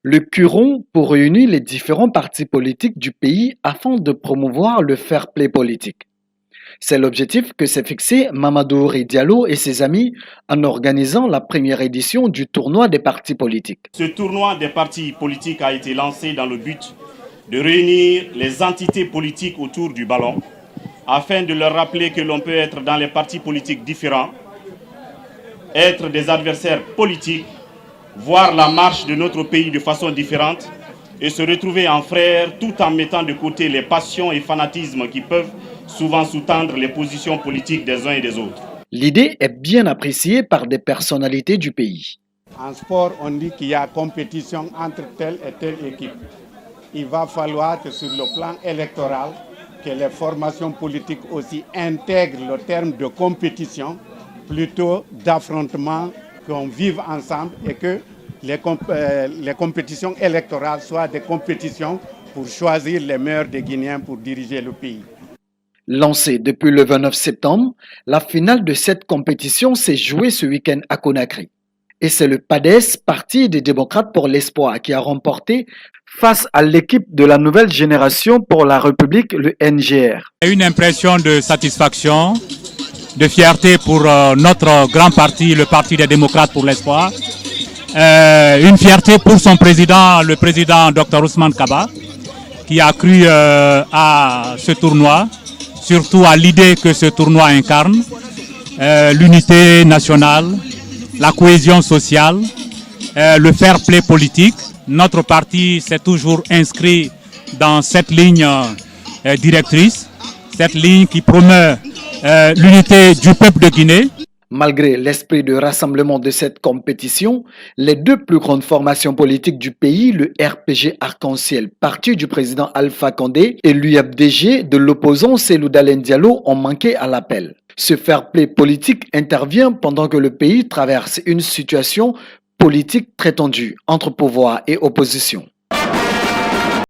Le Curon pour réunir les différents partis politiques du pays afin de promouvoir le fair play politique. C'est l'objectif que s'est fixé Mamadou Diallo et ses amis en organisant la première édition du tournoi des partis politiques. Ce tournoi des partis politiques a été lancé dans le but de réunir les entités politiques autour du ballon afin de leur rappeler que l'on peut être dans les partis politiques différents, être des adversaires politiques, voir la marche de notre pays de façon différente et se retrouver en frères tout en mettant de côté les passions et fanatismes qui peuvent souvent sous-tendre les positions politiques des uns et des autres. L'idée est bien appréciée par des personnalités du pays. En sport, on dit qu'il y a compétition entre telle et telle équipe. Il va falloir que sur le plan électoral, que les formations politiques aussi intègrent le terme de compétition plutôt d'affrontement, qu'on vive ensemble et que les compétitions électorales soient des compétitions pour choisir les meilleurs des Guinéens pour diriger le pays. Lancée depuis le 29 septembre, la finale de cette compétition s'est jouée ce week-end à Conakry. Et c'est le PADES, Parti des démocrates pour l'espoir, qui a remporté face à l'équipe de la nouvelle génération pour la République, le NGR. Une impression de satisfaction, de fierté pour notre grand parti, le Parti des démocrates pour l'espoir. Une fierté pour son président, le président Dr Ousmane Kaba, qui a cru à ce tournoi, surtout à l'idée que ce tournoi incarne, l'unité nationale, la cohésion sociale, le fair play politique. Notre parti s'est toujours inscrit dans cette ligne directrice, cette ligne qui promeut l'unité du peuple de Guinée. Malgré l'esprit de rassemblement de cette compétition, les deux plus grandes formations politiques du pays, le RPG Arc-en-Ciel, parti du président Alpha Condé, et l'UFDG de l'opposant Cellou Dalein Diallo ont manqué à l'appel. Ce fair play politique intervient pendant que le pays traverse une situation politique très tendue entre pouvoir et opposition.